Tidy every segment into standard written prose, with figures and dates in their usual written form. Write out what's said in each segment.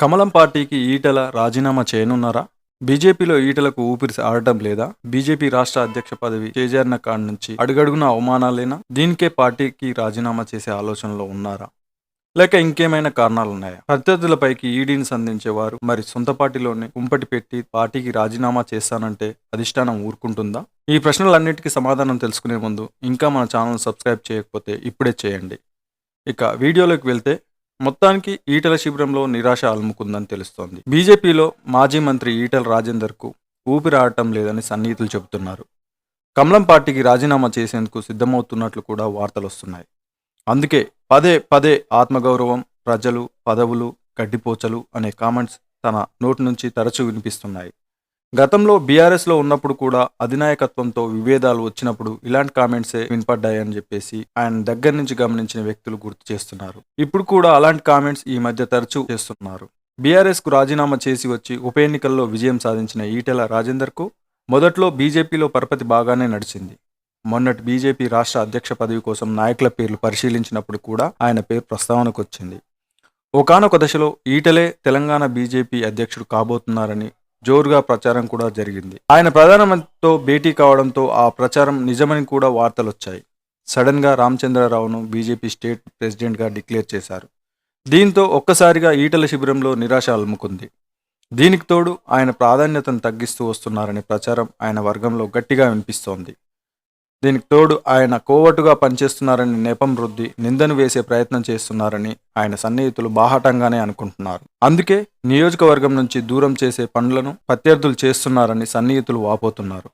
కమలం పార్టీకి ఈటెల రాజీనామా చేయనున్నారా? బీజేపీలో ఈటెలకు ఊపిరి ఆడటం లేదా? బీజేపీ రాష్ట్ర అధ్యక్ష పదవి చేజారిన కాడి నుంచి అడుగడుగునా అవమానాలేనా? దీనికే పార్టీకి రాజీనామా చేసే ఆలోచనలో ఉన్నారా? లేక ఇంకేమైనా కారణాలున్నాయా? ప్రత్యర్థులపైకి ఈడీని సంధించేవారు మరి సొంత పార్టీలోనే కుంపటి పెట్టి పార్టీకి రాజీనామా చేస్తానంటే అధిష్టానం ఊరుకుంటుందా? ఈ ప్రశ్నలన్నిటికీ సమాధానం తెలుసుకునే ముందు ఇంకా మన ఛానల్ సబ్స్క్రైబ్ చేయకపోతే ఇప్పుడే చేయండి. ఇక వీడియోలోకి వెళ్తే మొత్తానికి ఈటెల శిబిరంలో నిరాశ అలుముకుందని తెలుస్తోంది. బీజేపీలో మాజీ మంత్రి ఈటెల రాజేందర్కు ఊపిరాడటం లేదని సన్నిహితులు చెబుతున్నారు. కమలం పార్టీకి రాజీనామా చేసేందుకు సిద్ధమవుతున్నట్లు కూడా వార్తలొస్తున్నాయి. అందుకే పదే పదే ఆత్మగౌరవం, ప్రజలు, పదవులు, గడ్డిపోచలు అనే కామెంట్స్ తన నోటి నుంచి తరచూ వినిపిస్తున్నాయి. గతంలో బీఆర్ఎస్లో ఉన్నప్పుడు కూడా అధినాయకత్వంతో విభేదాలు వచ్చినప్పుడు ఇలాంటి కామెంట్సే వినపడ్డాయని చెప్పేసి ఆయన దగ్గర నుంచి గమనించిన వ్యక్తులు గుర్తు చేస్తున్నారు. ఇప్పుడు కూడా అలాంటి కామెంట్స్ ఈ మధ్య తరచూ చేస్తున్నారు. బీఆర్ఎస్కు రాజీనామా చేసి వచ్చి ఉప ఎన్నికల్లో విజయం సాధించిన ఈటెల రాజేందర్కు మొదట్లో బీజేపీలో పరపతి బాగానే నడిచింది. మొన్నటి బీజేపీ రాష్ట్ర అధ్యక్ష పదవి కోసం నాయకుల పేర్లు పరిశీలించినప్పుడు కూడా ఆయన పేరు ప్రస్తావనకు వచ్చింది. ఒకానొక దశలో ఈటెలే తెలంగాణ బీజేపీ అధ్యక్షుడు కాబోతున్నారని జోరుగా ప్రచారం కూడా జరిగింది. ఆయన ప్రధానమంత్రితో భేటీ కావడంతో ఆ ప్రచారం నిజమని కూడా వార్తలొచ్చాయి. సడన్ గా రామచంద్రరావును బీజేపీ స్టేట్ ప్రెసిడెంట్ గా డిక్లేర్ చేశారు. దీంతో ఒక్కసారిగా ఈటెల శిబిరంలో నిరాశ అలుముకుంది. దీనికి తోడు ఆయన ప్రాధాన్యతను తగ్గిస్తూ వస్తున్నారనే ప్రచారం ఆయన వర్గంలో గట్టిగా వినిపిస్తోంది. దీనికి తోడు ఆయన కోవటుగా పనిచేస్తున్నారని నెపం రుద్ది నిందను వేసే ప్రయత్నం చేస్తున్నారని ఆయన సన్నిహితులు బాహాటంగానే అనుకుంటున్నారు. అందుకే నియోజకవర్గం నుంచి దూరం చేసే పనులను ప్రత్యర్థులు చేస్తున్నారని సన్నిహితులు వాపోతున్నారు.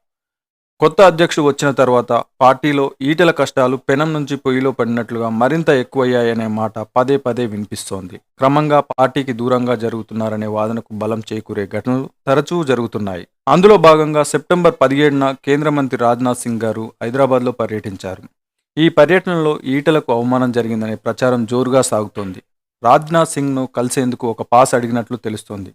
కొత్త అధ్యక్షుడు వచ్చిన తర్వాత పార్టీలో ఈటెల కష్టాలు పెనం నుంచి పొయ్యిలో పడినట్లుగా మరింత ఎక్కువయ్యాయనే మాట పదే పదే వినిపిస్తోంది. క్రమంగా పార్టీకి దూరంగా జరుగుతున్నారనే వాదనకు బలం చేకూరే ఘటనలు తరచూ జరుగుతున్నాయి. అందులో భాగంగా సెప్టెంబర్ 17న కేంద్ర మంత్రి రాజ్నాథ్ సింగ్ గారు హైదరాబాద్లో పర్యటించారు. ఈ పర్యటనలో ఈటెలకు అవమానం జరిగిందనే ప్రచారం జోరుగా సాగుతోంది. రాజ్నాథ్ సింగ్ను కలిసేందుకు ఒక పాస్ అడిగినట్లు తెలుస్తోంది.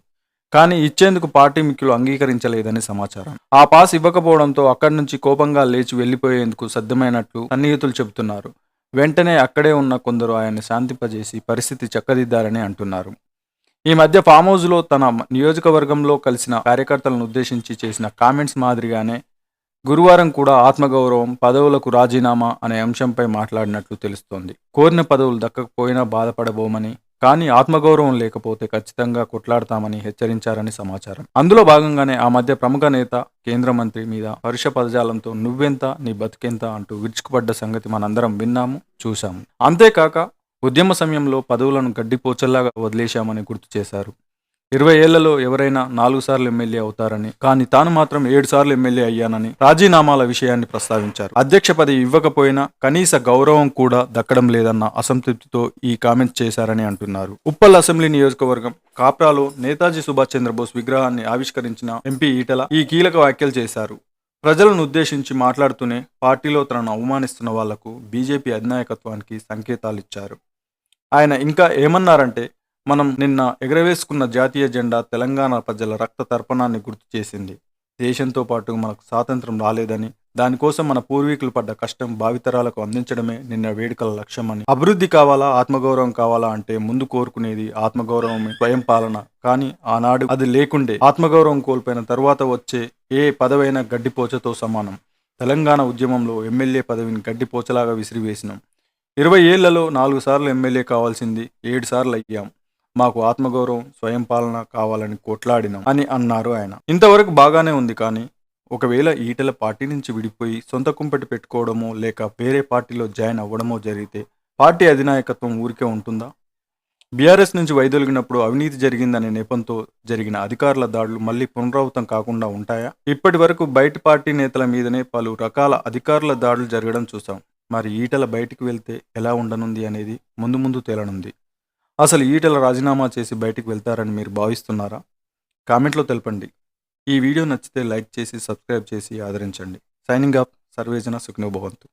కానీ ఇచ్చేందుకు పార్టీ ముఖ్యులు అంగీకరించలేదని సమాచారం. ఆ పాస్ ఇవ్వకపోవడంతో అక్కడి నుంచి కోపంగా లేచి వెళ్లిపోయేందుకు సిద్ధమైనట్లు సన్నిహితులు చెబుతున్నారు. వెంటనే అక్కడే ఉన్న కొందరు ఆయన్ని శాంతింపజేసి పరిస్థితి చక్కదిద్దారని అంటున్నారు. ఈ మధ్య ఫామ్ హౌస్లో తన నియోజకవర్గంలో కలిసిన కార్యకర్తలను ఉద్దేశించి చేసిన కామెంట్స్ మాదిరిగానే గురువారం కూడా ఆత్మగౌరవం, పదవులకు రాజీనామా అనే అంశంపై మాట్లాడినట్లు తెలుస్తోంది. కోరిన పదవులు దక్కకపోయినా బాధపడబోమని, కానీ ఆత్మగౌరవం లేకపోతే ఖచ్చితంగా కొట్లాడతామని హెచ్చరించారని సమాచారం. అందులో భాగంగానే ఆ మధ్య ప్రముఖ నేత కేంద్ర మంత్రి మీద పరుష పదజాలంతో నువ్వెంత నీ బతుకెంత అంటూ విరుచుకుపడ్డ సంగతి మనందరం విన్నాము, చూశాము. అంతేకాక ఉద్యమ సమయంలో పదవులను గడ్డిపోచల్లాగా వదిలేశామని గుర్తు చేశారు. 20 ఏళ్లలో ఎవరైనా 4 సార్లు ఎమ్మెల్యే అవుతారని, కానీ తాను మాత్రం 7 సార్లు ఎమ్మెల్యే అయ్యానని రాజీనామాల విషయాన్ని ప్రస్తావించారు. అధ్యక్ష పదవి ఇవ్వకపోయినా కనీస గౌరవం కూడా దక్కడం లేదన్న అసంతృప్తితో ఈ కామెంట్స్ చేశారని అంటున్నారు. ఉప్పల్ అసెంబ్లీ నియోజకవర్గం కాప్రాలో నేతాజీ సుభాష్ చంద్రబోస్ విగ్రహాన్ని ఆవిష్కరించిన ఎంపీ ఈటెల ఈ కీలక వ్యాఖ్యలు చేశారు. ప్రజలను ఉద్దేశించి మాట్లాడుతూనే పార్టీలో తనను అవమానిస్తున్న వాళ్లకు బీజేపీ అధినాయకత్వానికి సంకేతాలిచ్చారు. ఆయన ఇంకా ఏమన్నారంటే, మనం నిన్న ఎగరవేసుకున్న జాతీయ జెండా తెలంగాణ ప్రజల రక్త తర్పణాన్ని గుర్తు చేసింది. దేశంతో పాటు మనకు స్వాతంత్రం రాలేదని, దానికోసం మన పూర్వీకులు పడ్డ కష్టం భావితరాలకు అందించడమే నిన్న వేడుకల లక్ష్యమని, అభివృద్ధి కావాలా ఆత్మగౌరవం కావాలా అంటే ముందు కోరుకునేది ఆత్మగౌరవమే, స్వయం పాలన. కానీ ఆనాడు అది లేకుండే. ఆత్మగౌరవం కోల్పోయిన తరువాత వచ్చే ఏ పదవైనా గడ్డిపోచతో సమానం. తెలంగాణ ఉద్యమంలో ఎమ్మెల్యే పదవిని గడ్డిపోచలాగా విసిరివేసినాం. 20 ఏళ్లలో 4 సార్లు ఎమ్మెల్యే కావాల్సింది 7 సార్లు అయ్యాం. మాకు ఆత్మగౌరవం, స్వయం పాలన కావాలని కొట్లాడినాం అని అన్నారు ఆయన. ఇంతవరకు బాగానే ఉంది. కానీ ఒకవేళ ఈటెల పార్టీ నుంచి విడిపోయి సొంత కుంపటి పెట్టుకోవడమో లేక వేరే పార్టీలో జాయిన్ అవ్వడమో జరిగితే పార్టీ అధినాయకత్వం ఊరికే ఉంటుందా? బీఆర్ఎస్ నుంచి వైదొలిగినప్పుడు అవినీతి జరిగిందనే నెపంతో జరిగిన అధికారుల దాడులు మళ్లీ పునరావృతం కాకుండా ఉంటాయా? ఇప్పటి వరకు బయట పార్టీ నేతల మీదనే పలు రకాల అధికారుల దాడులు జరగడం చూసాం. మరి ఈటెల బయటికి వెళ్తే ఎలా ఉండనుంది అనేది ముందు ముందు తేలనుంది. అసలు ఈటెల రాజీనామా చేసి బయటికి వెళ్తారని మీరు భావిస్తున్నారా? కామెంట్లో తెలపండి. ఈ వీడియో నచ్చితే లైక్ చేసి సబ్స్క్రైబ్ చేసి ఆదరించండి. Signing off. సర్వేజన సుఖినో భవంతు.